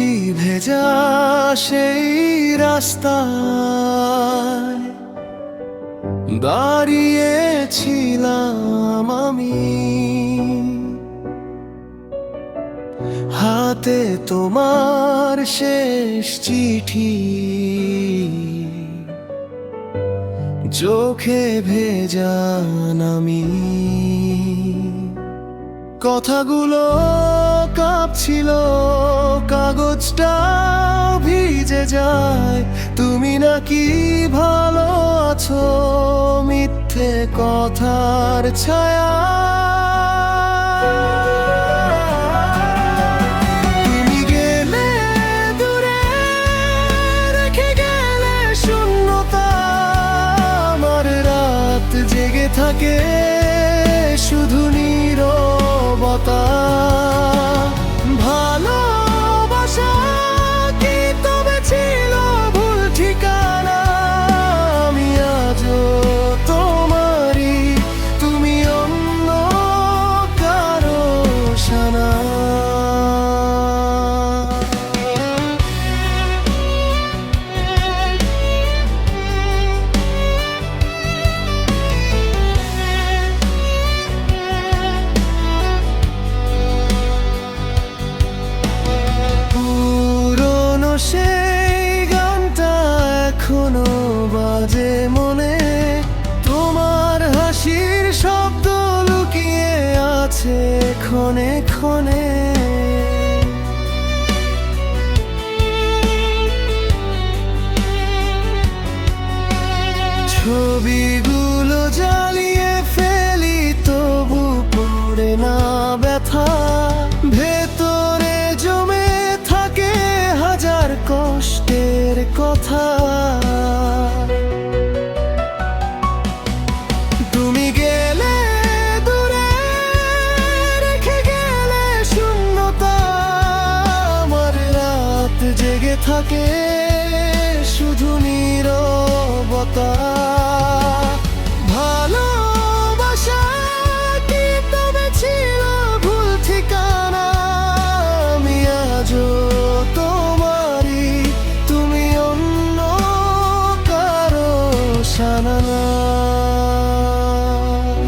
বৃষ্টি ভেজা সেই রাস্তায় দাঁড়িয়েছিলাম আমি, হাতে তোমার শেষ চিঠি, চোখে ভেজা নামি। কথাগুলো কাঁপছিল, কাগজটা ভিজে যায়। তুমি নাকি ভালো আছো মিথ্যে কথার ছায়া। তুমি গেলে দূরে, রেখে গেলে শূন্যতা। আমার রাত জেগে থাকে শুধু নীরবতা। ভালোবাসা কি তবে ছিল ভুল ঠিকানা? আমি আজও তোমারই, তুমি অন্য কারো শানা। সেই গানটা এখনো বাজে মনে, তোমার হাসির শব্দ লুকিয়ে আছে ক্ষণে ক্ষণে। ছবিগুলো জ্বালিয়ে ফেলি তবু পড়ে না ব্যথা। ভেতরে জমে থাকে হাজার কষ্টের কথা। তুমি গেলে দূরে, রেখে গেলে শূন্যতা। আমার রাত জেগে থাকে শুধু নীরবতা। ভালোবাসা কি তবে ছিল ভুল ঠিকানা? আমি আজও তোমারই, তুমি অন্য কারো শানা।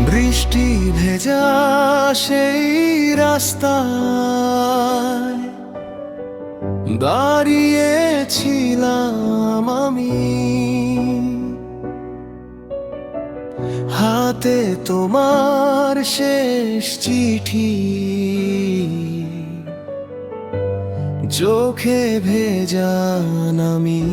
বৃষ্টি ভেজা সেই রাস্তায় দাঁড়িয়েছিলাম আমি, হাতে তোমার শেষ চিঠি, চোখে ভেজা নামি।